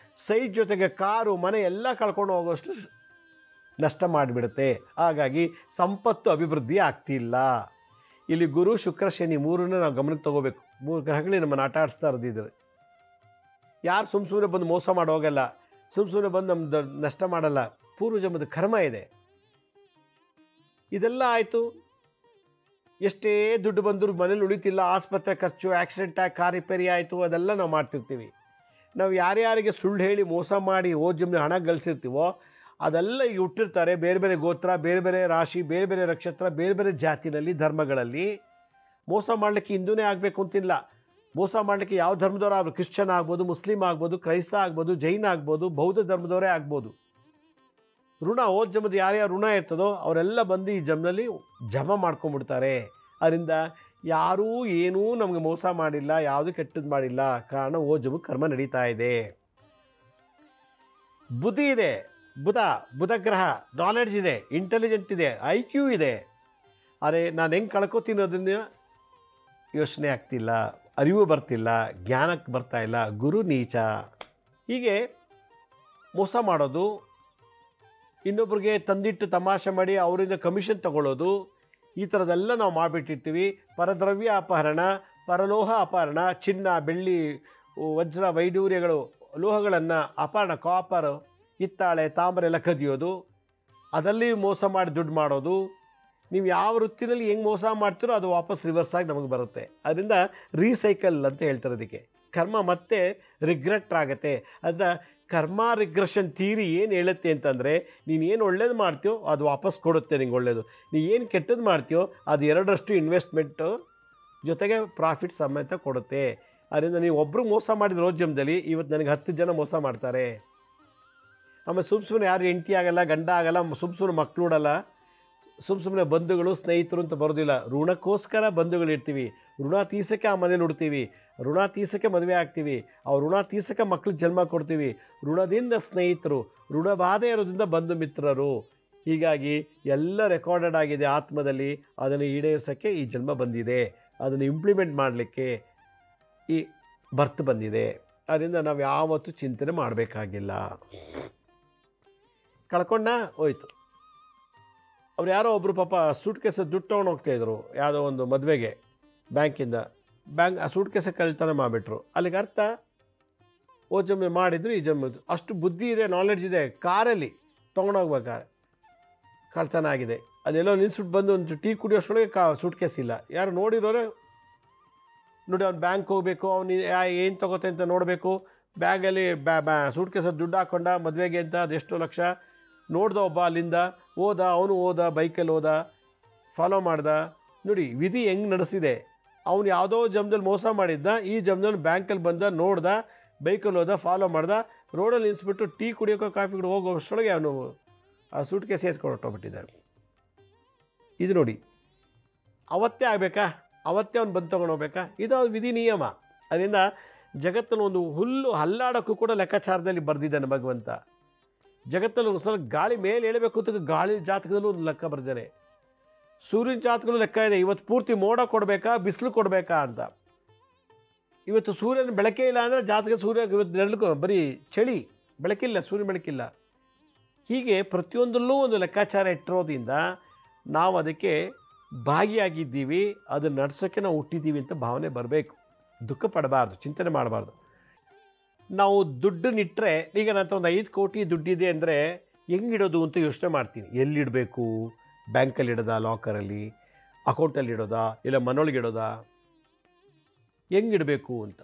ಸೈಟ್ ಜೊತೆಗೆ ಕಾರು ಮನೆ ಎಲ್ಲ ಕಳ್ಕೊಂಡು ಹೋಗೋಷ್ಟು ನಷ್ಟ ಮಾಡಿಬಿಡುತ್ತೆ. ಹಾಗಾಗಿ ಸಂಪತ್ತು ಅಭಿವೃದ್ಧಿ ಆಗ್ತಿಲ್ಲ. ಇಲ್ಲಿ ಗುರು ಶುಕ್ರ ಶನಿ 3ನ್ನ ನಾವು ಗಮನಕ್ಕೆ ತೊಗೋಬೇಕು. 3 ಗ್ರಹಗಳೇ ನಮ್ಮನ್ನು ಆಟ ಆಡಿಸ್ತಾ ಇರೋದಿದ್ರೆ. ಯಾರು ಸುಮ್ಮನೆ ಬಂದು ಮೋಸ ಮಾಡೋಗಲ್ಲ, ಸುಮ್ಮನೆ ಬಂದು ನಮ್ಮದು ನಷ್ಟ ಮಾಡಲ್ಲ. ಪೂರ್ವಜನ್ಮದ ಕರ್ಮ ಇದೆ. ಇದೆಲ್ಲ ಆಯಿತು, ಎಷ್ಟೇ ದುಡ್ಡು ಬಂದರೂ ಮನೇಲಿ ಉಳಿತಿಲ್ಲ, ಆಸ್ಪತ್ರೆ ಖರ್ಚು, ಆಕ್ಸಿಡೆಂಟ್ ಆಗಿ ಕಾರ್ ರಿಪೇರಿ ಆಯಿತು, ಅದೆಲ್ಲ ನಾವು ಮಾಡ್ತಿರ್ತೀವಿ. ನಾವು ಯಾರ್ಯಾರಿಗೆ ಸುಳ್ಳು ಹೇಳಿ ಮೋಸ ಮಾಡಿ ಓದ್ಜಮ್ನ ಹಣ ಗಳಿಸಿರ್ತೀವೋ ಅದೆಲ್ಲ ಈಗ ಹುಟ್ಟಿರ್ತಾರೆ. ಬೇರೆ ಬೇರೆ ಗೋತ್ರ, ಬೇರೆ ಬೇರೆ ರಾಶಿ, ಬೇರೆ ಬೇರೆ ನಕ್ಷತ್ರ, ಬೇರೆ ಬೇರೆ ಜಾತಿನಲ್ಲಿ, ಧರ್ಮಗಳಲ್ಲಿ. ಮೋಸ ಮಾಡಲಿಕ್ಕೆ ಹಿಂದೂನೇ ಆಗಬೇಕು ಅಂತಿಲ್ಲ. ಮೋಸ ಮಾಡಲಿಕ್ಕೆ ಯಾವ ಧರ್ಮದವರು ಆಗ್ಬೋದು, ಕ್ರಿಶ್ಚನ್ ಆಗ್ಬೋದು, ಮುಸ್ಲಿಮ್ ಆಗ್ಬೋದು, ಕ್ರೈಸ್ತ ಆಗ್ಬೋದು, ಜೈನ ಆಗ್ಬೋದು, ಬೌದ್ಧ ಧರ್ಮದವರೇ ಆಗ್ಬೋದು. ಋಣ ಓದ್ಜಮದ ಯಾರ್ಯಾರು ಋಣ ಇರ್ತದೋ ಅವರೆಲ್ಲ ಬಂದು ಈ ಜಮ್ನಲ್ಲಿ ಜಮಾ ಮಾಡ್ಕೊಂಡ್ಬಿಡ್ತಾರೆ. ಅದರಿಂದ ಯಾರೂ ಏನೂ ನಮಗೆ ಮೋಸ ಮಾಡಿಲ್ಲ, ಯಾವುದು ಕೆಟ್ಟದ್ದು ಮಾಡಿಲ್ಲ. ಕಾರಣ ಓದ್ಜಮಕ್ಕೆ ಕರ್ಮ ನಡೀತಾ ಇದೆ. ಬುದ್ಧಿ ಇದೆ, ಬುಧ ಗ್ರಹ, ನಾಲೆಡ್ಜ್ ಇದೆ, ಇಂಟೆಲಿಜೆಂಟ್ ಇದೆ, IQ ಇದೆ. ಆದರೆ ನಾನು ಹೆಂಗೆ ಕಳ್ಕೊತೀನಿ ಅದನ್ನು ಯೋಚನೆ ಆಗ್ತಿಲ್ಲ, ಅರಿವು ಬರ್ತಿಲ್ಲ, ಜ್ಞಾನಕ್ಕೆ ಬರ್ತಾ ಇಲ್ಲ. ಗುರು ನೀಚ. ಹೀಗೆ ಮೋಸ ಮಾಡೋದು, ಇನ್ನೊಬ್ರಿಗೆ ತಂದಿಟ್ಟು ತಮಾಷೆ ಮಾಡಿ ಅವರಿಂದ ಕಮಿಷನ್ ತಗೊಳ್ಳೋದು, ಈ ಥರದ್ದೆಲ್ಲ ನಾವು ಮಾಡಿಬಿಟ್ಟಿರ್ತೀವಿ. ಪರದ್ರವ್ಯ ಅಪಹರಣ, ಪರಲೋಹ ಅಪಹರಣ, ಚಿನ್ನ, ಬೆಳ್ಳಿ, ವಜ್ರ, ವೈಡೂರ್ಯಗಳು, ಲೋಹಗಳನ್ನು ಅಪಹರಣ, ಕಾಪರ್, ಹಿತ್ತಾಳೆ, ತಾಮ್ರ ಎಲ್ಲ ಕದಿಯೋದು, ಅದರಲ್ಲಿ ಮೋಸ ಮಾಡಿ ದುಡ್ಡು ಮಾಡೋದು. ನೀವು ಯಾವ ವೃತ್ತಿನಲ್ಲಿ ಹೆಂಗೆ ಮೋಸ ಮಾಡ್ತೀರೋ ಅದು ವಾಪಸ್ ರಿವರ್ಸ್ ಆಗಿ ನಮಗೆ ಬರುತ್ತೆ. ಅದರಿಂದ ರೀಸೈಕಲ್ ಅಂತ ಹೇಳ್ತಾರೆ. ಅದಕ್ಕೆ ಕರ್ಮ ಮತ್ತೆ ರಿಗ್ರೆಟ್ ಆಗುತ್ತೆ. ಅದನ್ನ ಕರ್ಮ ರಿಗ್ರೆಷನ್ ಥಿಯರಿ ಏನು ಹೇಳುತ್ತೆ ಅಂತಂದರೆ, ನೀನು ಏನು ಒಳ್ಳೇದು ಮಾಡ್ತೀಯೋ ಅದು ವಾಪಸ್ ಕೊಡುತ್ತೆ ನಿಂಗೆ ಒಳ್ಳೆಯದು. ನೀ ಏನು ಕೆಟ್ಟದ್ದು ಮಾಡ್ತೀಯೋ ಅದು 2ರಷ್ಟು ಇನ್ವೆಸ್ಟ್ಮೆಂಟು ಜೊತೆಗೆ ಪ್ರಾಫಿಟ್ ಸಮೇತ ಕೊಡುತ್ತೆ. ಅದರಿಂದ ನೀವು ಒಬ್ಬರು ಮೋಸ ಮಾಡಿದ ರೋಜ್ಯಮದಲ್ಲಿ ಇವತ್ತು ನನಗೆ 10 ಜನ ಮೋಸ ಮಾಡ್ತಾರೆ. ಆಮೇಲೆ ಸುಮ್ಮನೆ ಯಾರು ಹೆಂಡತಿ ಆಗಲ್ಲ, ಗಂಡ ಆಗಲ್ಲ, ಸುಮ್ಮನೆ ಮಕ್ಕಳು ನೋಡಲ್ಲ, ಸುಮ್ಮನೆ ಬಂಧುಗಳು ಸ್ನೇಹಿತರು ಅಂತ ಬರೋದಿಲ್ಲ. ಋಣಕ್ಕೋಸ್ಕರ ಬಂಧುಗಳು ಇರ್ತೀವಿ, ಋಣ ತೀರ್ಸಕ್ಕೆ ಆ ಮನೇಲಿ ಉಡ್ತೀವಿ, ಋಣ ತೀರ್ಸಕ್ಕೆ ಮದುವೆ ಆಗ್ತೀವಿ, ಅವ್ರು ಋಣ ತೀರ್ಸಕ್ಕೆ ಮಕ್ಳಿಗೆ ಜನ್ಮ ಕೊಡ್ತೀವಿ. ಋಣದಿಂದ ಸ್ನೇಹಿತರು, ಋಣ ಬಾಧೆ ಇರೋದ್ರಿಂದ ಬಂಧು ಮಿತ್ರರು. ಹೀಗಾಗಿ ಎಲ್ಲ ರೆಕಾರ್ಡೆಡ್ ಆಗಿದೆ ಆತ್ಮದಲ್ಲಿ. ಅದನ್ನು ಈಡೇರಿಸೋಕ್ಕೆ ಈ ಜನ್ಮ ಬಂದಿದೆ, ಅದನ್ನು ಇಂಪ್ಲಿಮೆಂಟ್ ಮಾಡಲಿಕ್ಕೆ ಈ ಬರ್ತ್ ಬಂದಿದೆ. ಅದರಿಂದ ನಾವು ಯಾವತ್ತೂ ಚಿಂತನೆ ಮಾಡಬೇಕಾಗಿಲ್ಲ. ಕಳ್ಕೊಂಡ ಹೋಯ್ತು. ಅವ್ರು ಯಾರೋ ಒಬ್ಬರು ಪಾಪ ಸೂಟ್ ಕೇಸ ದುಡ್ಡು ತೊಗೊಂಡು ಹೋಗ್ತಾಯಿದ್ರು ಯಾವುದೋ ಒಂದು ಮದುವೆಗೆ ಬ್ಯಾಂಕಿಂದ. ಆ ಸೂಟ್ ಕೇಸ ಕಳ್ತನ ಮಾಡಿಬಿಟ್ರು. ಅಲ್ಲಿಗೆ ಅರ್ಥ ಜಮ್ಮೆ ಮಾಡಿದ್ರು, ಈ ಜಮ್ಮದು ಅಷ್ಟು ಬುದ್ಧಿ ಇದೆ, ನಾಲೆಡ್ಜ್ ಇದೆ. ಕಾರಲ್ಲಿ ತೊಗೊಂಡೋಗ್ಬೇಕಾದ್ರೆ ಕಳ್ತನ ಆಗಿದೆ. ಅದೆಲ್ಲೋ ನಿಲ್ಸ್ಬಿಟ್ಟು ಬಂದು ಒಂದು ಟೀ ಕುಡಿಯೋಷ್ಟರೊಳಗೆ ಸೂಟ್ ಕೇಸ್ ಇಲ್ಲ. ಯಾರು ನೋಡಿರೋರೆ ನೋಡಿ, ಅವ್ನು ಬ್ಯಾಂಕ್ ಹೋಗಬೇಕು, ಅವ್ನು ಏನು ತೊಗೋತೆ ಅಂತ ನೋಡಬೇಕು. ಬ್ಯಾಗಲ್ಲಿ ಸೂಟ್ ಕೇಸಲ್ಲಿ ದುಡ್ಡು ಹಾಕ್ಕೊಂಡ ಮದುವೆಗೆ ಅಂತ, ಅದೆಷ್ಟು ಲಕ್ಷ ನೋಡ್ದ. ಒಬ್ಬ ಅಲ್ಲಿಂದ ಅವನು ಹೋದ, ಬೈಕಲ್ಲಿ ಹೋದ, ಫಾಲೋ ಮಾಡ್ದ. ನೋಡಿ ವಿಧಿ ಹೆಂಗೆ ನಡೆಸಿದೆ. ಅವನು ಯಾವುದೋ ಜಮ್ದಲ್ಲಿ ಮೋಸ ಮಾಡಿದ್ದ, ಈ ಜಮ್ದಲ್ಲಿ ಬ್ಯಾಂಕಲ್ಲಿ ಬಂದ, ನೋಡ್ದ, ಬೈಕಲ್ಲಿ ಹೋದ, ಫಾಲೋ ಮಾಡ್ದ, ರೋಡಲ್ಲಿ ನಿಲ್ಲಿಸ್ಬಿಟ್ಟು ಟೀ ಕುಡಿಯೋಕೆ, ಕಾಫಿ ಕುಡಿಯೋ ಹೋಗೋಷ್ಟರೊಳಗೆ ಅವನು ಆ ಸೂಟ್ ಕೇಸ್ ಎತ್ಕೊಂಡು ಹೊಟ್ಟೋಗ್ಬಿಟ್ಟಿದ್ದಾನೆ. ಇದು ನೋಡಿ, ಅವತ್ತೇ ಆಗಬೇಕಾ? ಅವತ್ತೇ ಅವ್ನು ಬಂದು ತೊಗೊಂಡು ಹೋಗ್ಬೇಕಾ? ಇದು ವಿಧಿ ನಿಯಮ. ಅದರಿಂದ ಜಗತ್ತನ್ನು ಒಂದು ಹುಲ್ಲು ಹಲ್ಲಾಡೋಕ್ಕೂ ಕೂಡ ಲೆಕ್ಕಾಚಾರದಲ್ಲಿ ಬರೆದಿದ್ದಾನೆ ಭಗವಂತ. ಜಗತ್ತಲ್ಲಿ ಒಂದು ಸಲ ಗಾಳಿ ಮೇಲೆ ಹೇಳಬೇಕು ಅಂತ ಗಾಳಿ ಜಾತಕದಲ್ಲೂ ಒಂದು ಲೆಕ್ಕ ಬರ್ದೇನೆ. ಸೂರ್ಯನ ಜಾತಕದಲ್ಲೂ ಲೆಕ್ಕ ಇದೆ. ಇವತ್ತು ಪೂರ್ತಿ ಮೋಡ ಕೊಡಬೇಕಾ, ಬಿಸಿಲು ಕೊಡಬೇಕಾ ಅಂತ. ಇವತ್ತು ಸೂರ್ಯನ ಬೆಳಕೇ ಇಲ್ಲ ಅಂದರೆ ಜಾತಕ ಸೂರ್ಯ ಇವತ್ತು ನೆರಳು ಬರೀ ಚಳಿ, ಬೆಳಕಿಲ್ಲ, ಸೂರ್ಯನ ಬೆಳಕಿಲ್ಲ. ಹೀಗೆ ಪ್ರತಿಯೊಂದರಲ್ಲೂ ಒಂದು ಲೆಕ್ಕಾಚಾರ ಇಟ್ಟಿರೋದ್ರಿಂದ ನಾವು ಅದಕ್ಕೆ ಭಾಗಿಯಾಗಿದ್ದೀವಿ. ಅದನ್ನು ನಡೆಸೋಕ್ಕೆ ನಾವು ಹುಟ್ಟಿದ್ದೀವಿ ಅಂತ ಭಾವನೆ ಬರಬೇಕು. ದುಃಖ ಪಡಬಾರ್ದು, ಚಿಂತನೆ ಮಾಡಬಾರ್ದು. ನಾವು ದುಡ್ಡನ್ನಿಟ್ಟರೆ, ಈಗ ನನ್ನ ಒಂದು 5 ಕೋಟಿ ದುಡ್ಡಿದೆ ಅಂದರೆ ಹೆಂಗಿಡೋದು ಅಂತ ಯೋಚನೆ ಮಾಡ್ತೀನಿ. ಎಲ್ಲಿಡಬೇಕು? ಬ್ಯಾಂಕಲ್ಲಿ ಇಡೋದ, ಲಾಕರಲ್ಲಿ, ಅಕೌಂಟಲ್ಲಿ ಇಡೋದಾ ಇಲ್ಲ ಮನೊಳಗೆ ಇಡೋದಾ, ಹೆಂಗಿಡಬೇಕು ಅಂತ.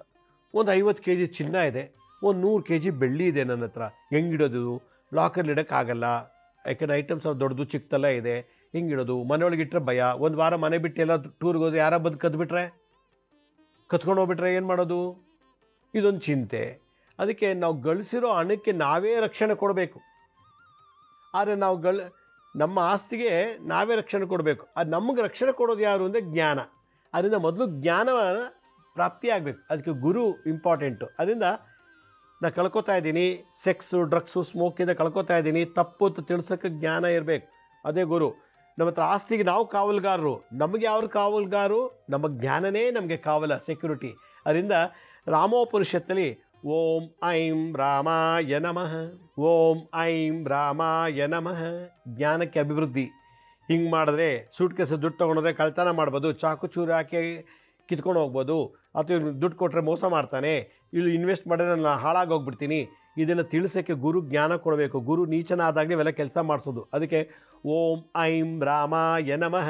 ಒಂದು 50 kg ಚಿನ್ನ ಇದೆ, ಒಂದು 100 kg ಬೆಳ್ಳಿ ಇದೆ ನನ್ನ ಹತ್ರ, ಹೆಂಗಿಡೋದು? ಲಾಕರ್ಲಿ ಇಡೋಕ್ಕಾಗಲ್ಲ, ಯಾಕೆಂದರೆ ಐಟಮ್ಸ್ ದೊಡ್ಡದು ಚಿಕ್ಕದೆಲ್ಲ ಇದೆ, ಹೆಂಗಿಡೋದು? ಮನೆಯೊಳಗಿಟ್ರೆ ಭಯ. ಒಂದು ವಾರ ಮನೆ ಬಿಟ್ಟು ಎಲ್ಲ ಟೂರ್ಗೆ ಹೋದ್ರೆ ಯಾರ ಬಂದು ಕದ್ಬಿಟ್ರೆ, ಕತ್ಕೊಂಡು ಹೋಗ್ಬಿಟ್ರೆ ಏನು ಮಾಡೋದು? ಇದೊಂದು ಚಿಂತೆ. ಅದಕ್ಕೆ ನಾವು ಗಳಿಸಿರೋ ಹಣಕ್ಕೆ ನಾವೇ ರಕ್ಷಣೆ ಕೊಡಬೇಕು. ಆದರೆ ನಮ್ಮ ಆಸ್ತಿಗೆ ನಾವೇ ರಕ್ಷಣೆ ಕೊಡಬೇಕು. ಅದು ನಮಗೆ ರಕ್ಷಣೆ ಕೊಡೋದು ಯಾರು ಅಂದರೆ ಜ್ಞಾನ. ಅದರಿಂದ ಮೊದಲು ಜ್ಞಾನವನ್ನು ಪ್ರಾಪ್ತಿಯಾಗಬೇಕು. ಅದಕ್ಕೆ ಗುರು ಇಂಪಾರ್ಟೆಂಟು. ಅದರಿಂದ ನಾನು ಕಳ್ಕೊತಾ ಇದ್ದೀನಿ, ಸೆಕ್ಸು ಡ್ರಗ್ಸು ಸ್ಮೋಕಿಂದ ಕಳ್ಕೊತಾ ಇದ್ದೀನಿ, ತಪ್ಪು ಅಂತ ತಿಳಿಸೋಕ್ಕೆ ಜ್ಞಾನ ಇರಬೇಕು. ಅದೇ ಗುರು. ನಮ್ಮ ಹತ್ರ ಆಸ್ತಿಗೆ ನಾವು ಕಾವಲುಗಾರರು, ನಮಗೆ ಯಾರು ಕಾವಲುಗಾರರು? ನಮ್ಮ ಜ್ಞಾನನೇ ನಮಗೆ ಕಾವಲ, ಸೆಕ್ಯೂರಿಟಿ. ಅದರಿಂದ ರಾಮೋಪನಿಷತ್ತಲ್ಲಿ ಓಂ ಐಂ ರಾಮಾಯ ನಮಃ, ಓಂ ಐಂ ರಾಮಾಯ ನಮಃ, ಜ್ಞಾನಕ್ಕೆ ಅಭಿವೃದ್ಧಿ. ಹಿಂಗೆ ಮಾಡಿದ್ರೆ ಸೂಟ್ ಕೇಸ ದುಡ್ಡು ತೊಗೊಂಡ್ರೆ ಕಳ್ತನ ಮಾಡ್ಬೋದು, ಚಾಕು ಚೂರು ಹಾಕಿ ಕಿತ್ಕೊಂಡು ಹೋಗ್ಬೋದು, ಅಥವಾ ದುಡ್ಡು ಕೊಟ್ಟರೆ ಮೋಸ ಮಾಡ್ತಾನೆ, ಇಲ್ಲಿ ಇನ್ವೆಸ್ಟ್ ಮಾಡಿದ್ರೆ ನಾನು ಹಾಳಾಗೋಗ್ಬಿಡ್ತೀನಿ. ಇದನ್ನು ತಿಳಿಸೋಕ್ಕೆ ಗುರು ಜ್ಞಾನ ಕೊಡಬೇಕು. ಗುರು ನೀಚನಾದಾಗಲೇ ಇವೆಲ್ಲ ಕೆಲಸ ಮಾಡಿಸೋದು. ಅದಕ್ಕೆ ಓಂ ಐಂ ರಾಮಾಯ ನಮಃ,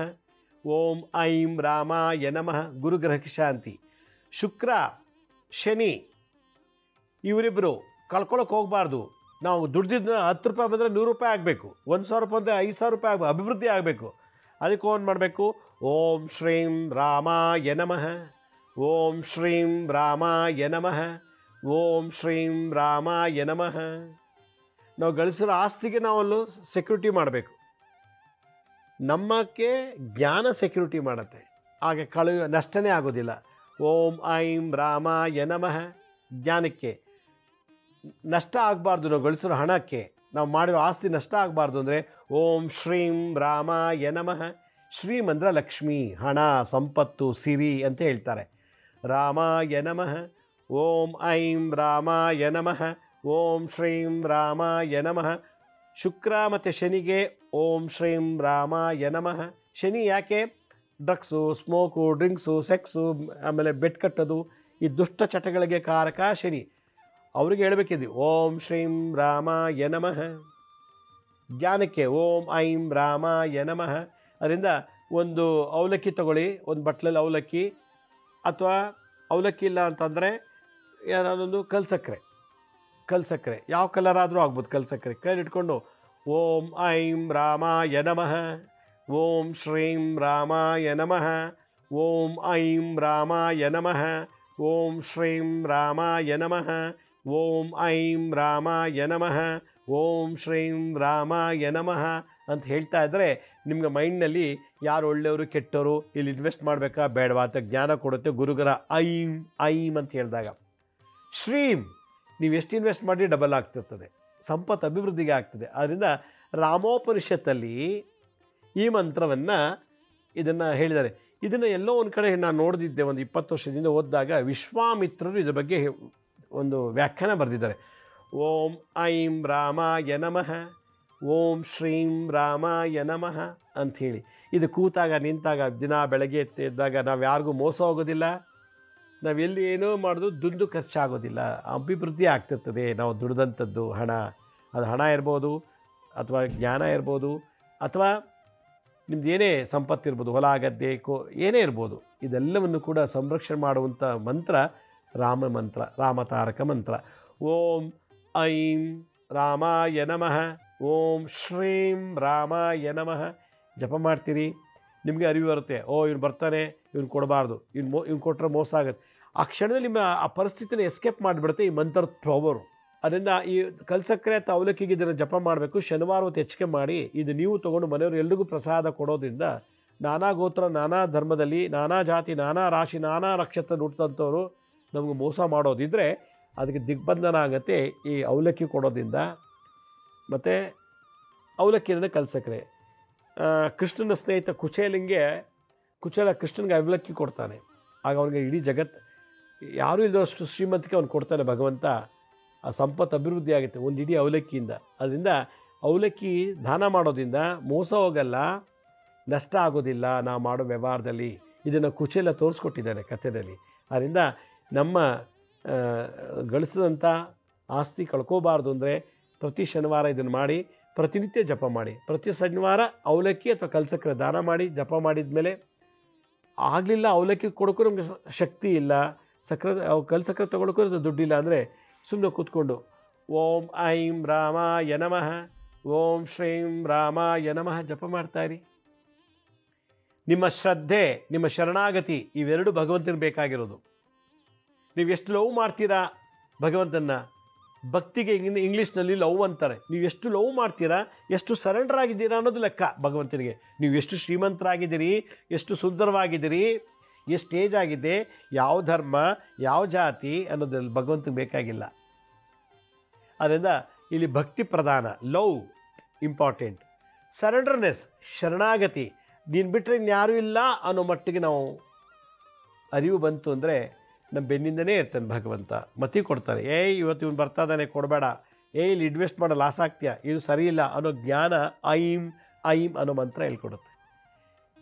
ಓಂ ಐಂ ರಾಮಾಯ ನಮಃ. ಗುರುಗ್ರಹಕ್ಕೆ ಶಾಂತಿ. ಶುಕ್ರ ಶನಿ ಇವರಿಬ್ಬರು ಕಳ್ಕೊಳ್ಳೋಕೆ ಹೋಗಬಾರ್ದು. ನಾವು ದುಡ್ದಿದ್ದನ್ನ 10 ರೂಪಾಯಿ ಬಂದರೆ 100 ರೂಪಾಯಿ ಆಗಬೇಕು, 1,000 ರೂಪಾಯಿ ಬಂದರೆ 5,000 ರೂಪಾಯಿ ಆಗಬೇಕು, ಅಭಿವೃದ್ಧಿ ಆಗಬೇಕು. ಅದಕ್ಕೆ ಏನು ಮಾಡಬೇಕು? ಓಂ ಶ್ರೀಂ ರಾಮಾಯ ನಮಃ, ಓಂ ಶ್ರೀಂ ರಾಮಾಯ ನಮಃ, ಓಂ ಶ್ರೀಂ ರಾಮಾಯ ನಮಃ. ನಾವು ಗಳಿಸಿರೋ ಆಸ್ತಿಗೆ ನಾವಲ್ಲೂ ಸೆಕ್ಯೂರಿಟಿ ಮಾಡಬೇಕು. ನಮ್ಮಕ್ಕೆ ಜ್ಞಾನ ಸೆಕ್ಯೂರಿಟಿ ಮಾಡುತ್ತೆ, ಹಾಗೆ ನಷ್ಟನೇ ಆಗೋದಿಲ್ಲ. ಓಂ ಐಂ ರಾಮಾಯ ನಮಃ. ಜ್ಞಾನಕ್ಕೆ ನಷ್ಟ ಆಗಬಾರ್ದು. ನಾವು ಗಳಿಸಿರೋ ಹಣಕ್ಕೆ, ನಾವು ಮಾಡಿರೋ ಆಸ್ತಿ ನಷ್ಟ ಆಗಬಾರ್ದು ಅಂದರೆ ಓಂ ಶ್ರೀಂ ರಾಮಾಯ ನಮಃ. ಶ್ರೀಮ್ ಅಂದರೆ ಲಕ್ಷ್ಮಿ, ಹಣ, ಸಂಪತ್ತು, ಸಿರಿ ಅಂತ ಹೇಳ್ತಾರೆ. ರಾಮಾಯ ನಮಃ. ಓಂ ಐಂ ರಾಮಾಯ ನಮಃ, ಓಂ ಶ್ರೀಂ ರಾಮಾಯ ನಮಃ. ಶುಕ್ರ ಮತ್ತು ಶನಿಗೆ ಓಂ ಶ್ರೀಂ ರಾಮಾಯ ನಮಃ. ಶನಿ ಯಾಕೆ? ಡ್ರಗ್ಸು, ಸ್ಮೋಕು, ಡ್ರಿಂಕ್ಸು, ಸೆಕ್ಸು, ಆಮೇಲೆ ಬೆಟ್ ಕಟ್ಟೋದು, ಈ ದುಷ್ಟ ಚಟಗಳಿಗೆ ಕಾರಕ ಶನಿ. ಅವ್ರಿಗೆ ಹೇಳಬೇಕಿದ್ವಿ ಓಂ ಶ್ರೀಂ ರಾಮಾಯ ನಮಃ. ಜ್ಞಾನಕ್ಕೆ ಓಂ ಐಂ ರಾಮಾಯ ನಮಃ. ಅದರಿಂದ ಒಂದು ಅವಲಕ್ಕಿ ತಗೊಳ್ಳಿ, ಒಂದು ಬಟ್ಲಲ್ಲಿ ಅವಲಕ್ಕಿ, ಅಥವಾ ಅವಲಕ್ಕಿ ಇಲ್ಲ ಅಂತಂದರೆ ಯಾವುದೊಂದು ಕಲ್ಸಕ್ಕರೆ ಯಾವ ಕಲರ್ ಆದರೂ ಆಗ್ಬೋದು. ಕಲ್ಸಕ್ಕರೆ ಕೈಲಿ ಇಟ್ಕೊಂಡು ಓಂ ಐಂ ರಾಮಾಯ ನಮಃ, ಓಂ ಶ್ರೀಂ ರಾಮಾಯ ನಮಃ, ಓಂ ಐಂ ರಾಮಾಯ ನಮಃ, ಓಂ ಶ್ರೀಂ ರಾಮಾಯ ನಮಃ, ಓಂ ಐಂ ರಾಮಾಯ ನಮಃ, ಓಂ ಶ್ರೀಂ ರಾಮಾಯ ನಮಃ ಅಂತ ಹೇಳ್ತಾ ಇದ್ದರೆ ನಿಮಗೆ ಮೈಂಡ್ನಲ್ಲಿ ಯಾರು ಒಳ್ಳೆಯವರು ಕೆಟ್ಟವರು, ಇಲ್ಲಿ ಇನ್ವೆಸ್ಟ್ ಮಾಡಬೇಕಾ ಬೇಡವಾ ಅಂತ ಜ್ಞಾನ ಕೊಡುತ್ತೆ. ಗುರುಗರ ಐಂ ಐಂ ಅಂತ ಹೇಳಿದಾಗ ಶ್ರೀಂ ನೀವು ಎಷ್ಟು ಇನ್ವೆಸ್ಟ್ ಮಾಡಿ ಡಬಲ್ ಆಗ್ತಿರ್ತದೆ, ಸಂಪತ್ತು ಅಭಿವೃದ್ಧಿಗೆ ಆಗ್ತದೆ. ಆದ್ದರಿಂದ ರಾಮೋಪನಿಷತ್ತಲ್ಲಿ ಈ ಮಂತ್ರವನ್ನು ಇದನ್ನು ಹೇಳಿದ್ದಾರೆ. ಇದನ್ನು ಎಲ್ಲೋ ಒಂದು ಕಡೆ ನಾನು ನೋಡಿದ್ದೆ, ಒಂದು 20 ವರ್ಷದಿಂದ ಓದಿದಾಗ ವಿಶ್ವಾಮಿತ್ರರು ಇದ್ರ ಬಗ್ಗೆ ಒಂದು ವ್ಯಾಖ್ಯಾನ ಬರೆದಿದ್ದಾರೆ. ಓಂ ಐಂ ರಾಮಾಯ ನಮಃ, ಓಂ ಶ್ರೀಂ ರಾಮಾಯ ನಮಃ ಅಂಥೇಳಿ. ಇದು ಕೂತಾಗ ನಿಂತಾಗ ದಿನ ಬೆಳಗ್ಗೆ ಎದ್ದಾಗ ನಾವು ಯಾರಿಗೂ ಮೋಸ ಹೋಗೋದಿಲ್ಲ, ನಾವು ಎಲ್ಲಿ ಏನೋ ಮಾಡೋದು ದುಡ್ಡು ಖರ್ಚಾಗೋದಿಲ್ಲ, ಅಭಿವೃದ್ಧಿ ಆಗ್ತಿರ್ತದೆ. ನಾವು ದುಡ್ದಂಥದ್ದು ಹಣ, ಅದು ಹಣ ಇರ್ಬೋದು, ಅಥವಾ ಜ್ಞಾನ ಇರ್ಬೋದು, ಅಥವಾ ನಿಮ್ದು ಏನೇ ಸಂಪತ್ತಿರ್ಬೋದು, ಹೊಲ ಗದ್ದೆ ಏನೇ ಇರ್ಬೋದು, ಇದೆಲ್ಲವನ್ನು ಕೂಡ ಸಂರಕ್ಷಣೆ ಮಾಡುವಂಥ ಮಂತ್ರ ರಾಮ ಮಂತ್ರ, ರಾಮತಾರಕ ಮಂತ್ರ. ಓಂ ಐಂ ರಾಮಾಯ ನಮಃ, ಓಂ ಶ್ರೀಂ ರಾಮಾಯ ನಮಃ ಜಪ ಮಾಡ್ತೀರಿ. ನಿಮಗೆ ಅರಿವು ಬರುತ್ತೆ, ಇವ್ನು ಬರ್ತಾನೆ, ಇವ್ನು ಕೊಡಬಾರ್ದು, ಇವ್ನು ಕೊಟ್ಟರೆ ಮೋಸ ಆಗುತ್ತೆ. ಆ ಕ್ಷಣದಲ್ಲಿ ನಿಮ್ಮ ಆ ಪರಿಸ್ಥಿತಿನ ಎಸ್ಕೇಪ್ ಮಾಡಿಬಿಡುತ್ತೆ ಈ ಮಂತ್ರದ ಪವರು. ಅದರಿಂದ ಈ ಕಲ್ಸಕ್ಕರೆ ಅಥವಾ ಅವಲಕ್ಕಿಗೆ ಇದನ್ನು ಜಪ ಮಾಡಬೇಕು. ಶನಿವಾರ ಹೊತ್ತು ಹೆಚ್ಚಿಗೆ ಮಾಡಿ ಇದು ನೀವು ತೊಗೊಂಡು ಮನೆಯವರು ಎಲ್ರಿಗೂ ಪ್ರಸಾದ ಕೊಡೋದ್ರಿಂದ ನಾನಾ ಗೋತ್ರ, ನಾನಾ ಧರ್ಮದಲ್ಲಿ, ನಾನಾ ಜಾತಿ, ನಾನಾ ರಾಶಿ, ನಾನಾ ನಕ್ಷತ್ರ ಹುಟ್ಟಂಥವ್ರು ನಮಗೆ ಮೋಸ ಮಾಡೋದಿದ್ದರೆ ಅದಕ್ಕೆ ದಿಗ್ಬಂಧನ ಆಗುತ್ತೆ ಈ ಅವಲಕ್ಕಿ ಕೊಡೋದ್ರಿಂದ. ಮತ್ತು ಅವಲಕ್ಕಿನ ಕಲ್ಸಕ್ಕರೆ. ಕೃಷ್ಣನ ಸ್ನೇಹಿತ ಕುಚೇಲ ಕೃಷ್ಣನಿಗೆ ಅವಲಕ್ಕಿ ಕೊಡ್ತಾನೆ. ಆಗ ಅವನಿಗೆ ಇಡೀ ಜಗತ್ತು ಯಾರೂ ಇಲ್ಲದಷ್ಟು ಶ್ರೀಮಂತಿಕೆ ಅವ್ನು ಕೊಡ್ತಾನೆ ಭಗವಂತ. ಆ ಸಂಪತ್ತು ಅಭಿವೃದ್ಧಿ ಆಗುತ್ತೆ ಒಂದು ಇಡೀ ಅವಲಕ್ಕಿಯಿಂದ. ಅದರಿಂದ ಅವಲಕ್ಕಿ ದಾನ ಮಾಡೋದ್ರಿಂದ ಮೋಸ ಹೋಗಲ್ಲ, ನಷ್ಟ ಆಗೋದಿಲ್ಲ ನಾವು ಮಾಡೋ ವ್ಯವಹಾರದಲ್ಲಿ. ಇದನ್ನು ಕುಚೇಲ ತೋರಿಸ್ಕೊಟ್ಟಿದ್ದಾನೆ ಕಥೆಯಲ್ಲಿ. ಆದ್ದರಿಂದ ನಮ್ಮ ಗಳಿಸಿದಂಥ ಆಸ್ತಿ ಕಳ್ಕೋಬಾರ್ದು ಅಂದರೆ ಪ್ರತಿ ಶನಿವಾರ ಇದನ್ನು ಮಾಡಿ, ಪ್ರತಿನಿತ್ಯ ಜಪ ಮಾಡಿ. ಪ್ರತಿ ಶನಿವಾರ ಅವಲಕ್ಕಿ ಅಥವಾ ಕಲ್ಸಕ್ಕರೆ ದಾನ ಮಾಡಿ ಜಪ ಮಾಡಿದ ಮೇಲೆ ಆಗಲಿಲ್ಲ, ಅವಲಕ್ಕಿ ಕೊಡೋಕ್ಕೂ ನಮಗೆ ಶಕ್ತಿ ಇಲ್ಲ, ಸಕ್ಕರೆ ಕಲ್ಲು ಸಕ್ಕರೆ ತೊಗೊಳಕ್ಕೂ ದುಡ್ಡಿಲ್ಲ ಅಂದರೆ ಸುಮ್ಮನೆ ಕೂತ್ಕೊಂಡು ಓಂ ಐಂ ರಾಮಾಯ ನಮಃ, ಓಂ ಶ್ರೀಂ ರಾಮಾಯ ನಮಃ ಜಪ ಮಾಡ್ತಾಯಿರಿ. ನಿಮ್ಮ ಶ್ರದ್ಧೆ, ನಿಮ್ಮ ಶರಣಾಗತಿ ಇವೆರಡು ಭಗವಂತನಿಗೆ ಬೇಕಾಗಿರೋದು. ನೀವು ಎಷ್ಟು ಲವ್ ಮಾಡ್ತೀರಾ ಭಗವಂತನ, ಭಕ್ತಿಗೆ ಇಂಗ್ಲೀಷ್ನಲ್ಲಿ ಲವ್ ಅಂತಾರೆ. ನೀವು ಎಷ್ಟು ಲವ್ ಮಾಡ್ತೀರಾ, ಎಷ್ಟು ಸರೆಂಡರ್ ಆಗಿದ್ದೀರಾ ಅನ್ನೋದು ಲೆಕ್ಕ ಭಗವಂತನಿಗೆ. ನೀವು ಎಷ್ಟು ಶ್ರೀಮಂತರಾಗಿದ್ದೀರಿ, ಎಷ್ಟು ಸುಂದರವಾಗಿದ್ದೀರಿ, ಎಷ್ಟು ಏಜ್ ಆಗಿದೆ, ಯಾವ ಧರ್ಮ, ಯಾವ ಜಾತಿ ಅನ್ನೋದ್ರಲ್ಲಿ ಭಗವಂತನಿಗೆ ಬೇಕಾಗಿಲ್ಲ. ಅದರಿಂದ ಇಲ್ಲಿ ಭಕ್ತಿ ಪ್ರಧಾನ, ಲವ್ ಇಂಪಾರ್ಟೆಂಟ್, ಸರೆಂಡರ್ನೆಸ್ ಶರಣಾಗತಿ, ನೀನು ಬಿಟ್ಟರೆ ಇನ್ಯಾರೂ ಇಲ್ಲ ಅನ್ನೋ ಮಟ್ಟಿಗೆ ನಾವು ಅರಿವು ಬಂತು ಅಂದರೆ ನಮ್ಮ ಬೆನ್ನಿಂದನೇ ಇರ್ತಾನೆ ಭಗವಂತ, ಮತಿ ಕೊಡ್ತಾನೆ. ಇವತ್ತು ಇವನು ಬರ್ತಾ ಇದ್ದಾನೆ ಕೊಡಬೇಡ, ಇಲ್ಲಿ ಇನ್ವೆಸ್ಟ್ ಮಾಡೋ ಲಾಸ್ ಆಗ್ತೀಯಾ, ಇದು ಸರಿಯಿಲ್ಲ ಅನ್ನೋ ಜ್ಞಾನ ಐಂ ಐಂ ಅನ್ನೋ ಮಂತ್ರ ಹೇಳ್ಕೊಡುತ್ತೆ.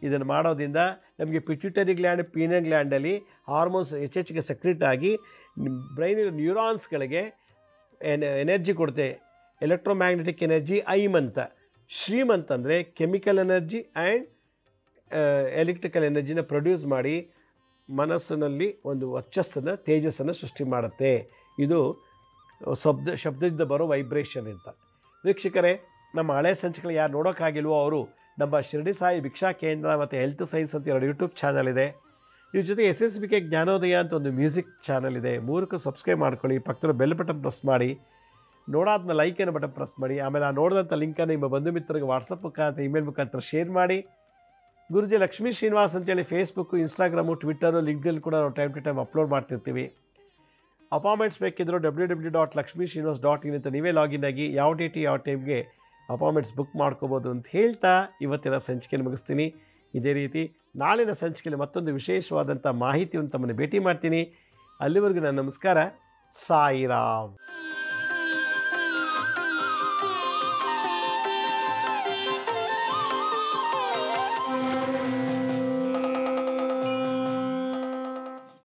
ಇದನ್ನು ಮಾಡೋದ್ರಿಂದ ನಮಗೆ ಪಿಟ್ಯೂಟರಿ ಗ್ಲ್ಯಾಂಡ್, ಪೀನಲ್ ಗ್ಲ್ಯಾಂಡಲ್ಲಿ ಹಾರ್ಮೋನ್ಸ್ ಹೆಚ್ಚೆಚ್ಚಿಗೆ ಸೆಕ್ರೆಟ್ ಆಗಿ ಬ್ರೈನಿನ ನ್ಯೂರಾನ್ಸ್ಗಳಿಗೆ ಎನರ್ಜಿ ಕೊಡುತ್ತೆ. ಎಲೆಕ್ಟ್ರೋಮ್ಯಾಗ್ನೆಟಿಕ್ ಎನರ್ಜಿ ಐಮ್ ಅಂತ. ಶ್ರೀಮಂತ್ ಅಂದರೆ ಕೆಮಿಕಲ್ ಎನರ್ಜಿ ಆ್ಯಂಡ್ ಎಲೆಕ್ಟ್ರಿಕಲ್ ಎನರ್ಜಿನ ಪ್ರೊಡ್ಯೂಸ್ ಮಾಡಿ ಮನಸ್ಸಿನಲ್ಲಿ ಒಂದು ವರ್ಚಸ್ಸನ್ನು, ತೇಜಸ್ಸನ್ನು ಸೃಷ್ಟಿ ಮಾಡುತ್ತೆ. ಇದು ಶಬ್ದದಿಂದ ಬರೋ ವೈಬ್ರೇಷನ್ ಅಂತ. ವೀಕ್ಷಕರೇ, ನಮ್ಮ ಹಳೆ ಸಂಚಿಕೆಗಳು ಯಾರು ನೋಡೋಕ್ಕಾಗಿಲ್ವೋ ಅವರು ನಮ್ಮ ಶಿರಡಿ ಸಾಯಿ ಭಿಕ್ಷಾ ಕೇಂದ್ರ ಮತ್ತು ಹೆಲ್ತ್ ಸೈನ್ಸ್ ಅಂತ 2 ಯೂಟ್ಯೂಬ್ ಚಾನಲ್ ಇದೆ. ಇದ್ರ ಜೊತೆ SSBK ಜ್ಞಾನೋದಯ ಅಂತ ಒಂದು ಮ್ಯೂಸಿಕ್ ಚಾನಲ್ ಇದೆ. 3ಕ್ಕೂ ಸಬ್ಸ್ಕ್ರೈಬ್ ಮಾಡ್ಕೊಳ್ಳಿ. ಪಕ್ಕದ ಬೆಲ್ ಬಟನ್ ಪ್ರೆಸ್ ಮಾಡಿ, ನೋಡಾದ್ಮೇಲೆ ಲೈಕನ್ನು ಬಟನ್ ಪ್ರೆಸ್ ಮಾಡಿ. ಆಮೇಲೆ ಆ ನೋಡಿದಂಥ ಲಿಂಕನ್ನು ನಿಮ್ಮ ಬಂಧು ಮಿತ್ರರಿಗೆ ವಾಟ್ಸಪ್ ಮುಖಾಂತರ, ಇಮೇಲ್ ಮುಖಾಂತರ ಶೇರ್ ಮಾಡಿ. ಗುರುಜಿ ಲಕ್ಷ್ಮೀ ಶ್ರೀನಿವಾಸ್ ಅಂತೇಳಿ ಫೇಸ್ಬುಕ್ಕು, ಇನ್ಸ್ಟಾಗ್ರಾಮು, ಟ್ವಿಟ್ಟರು, ಲಿಂಕ್ಡ್ಇನ್ ಕೂಡ ನಾವು ಟೈಮ್ ಟು ಟೈಮ್ ಅಪ್ಲೋಡ್ ಮಾಡ್ತಿರ್ತೀವಿ. ಅಪಾಯಿಂಟ್ಮೆಂಟ್ಸ್ ಬೇಕಿದ್ದರೂ www.lakshmisrinivas.in ಅಂತ ನೀವೇ ಲಾಗಿನ್ ಆಗಿ ಯಾವ ಡೇಟ್ ಯಾವ ಟೈಮ್ಗೆ ಅಪಾಯಿಂಟ್ಮೆಂಟ್ಸ್ ಬುಕ್ ಮಾಡ್ಕೋಬೋದು ಅಂತ ಹೇಳ್ತಾ ಇವತ್ತಿನ ಸಂಚಿಕೆಯನ್ನು ಮುಗಿಸ್ತೀನಿ. ಇದೇ ರೀತಿ ನಾಳಿನ ಸಂಚಿಕೆಯಲ್ಲಿ ಮತ್ತೊಂದು ವಿಶೇಷವಾದಂಥ ಮಾಹಿತಿಯನ್ನು ತಮ್ಮನ್ನು ಭೇಟಿ ಮಾಡ್ತೀನಿ. ಅಲ್ಲಿವರೆಗೂ ನನ್ನ ನಮಸ್ಕಾರ. ಸಾಯಿರಾಮ್.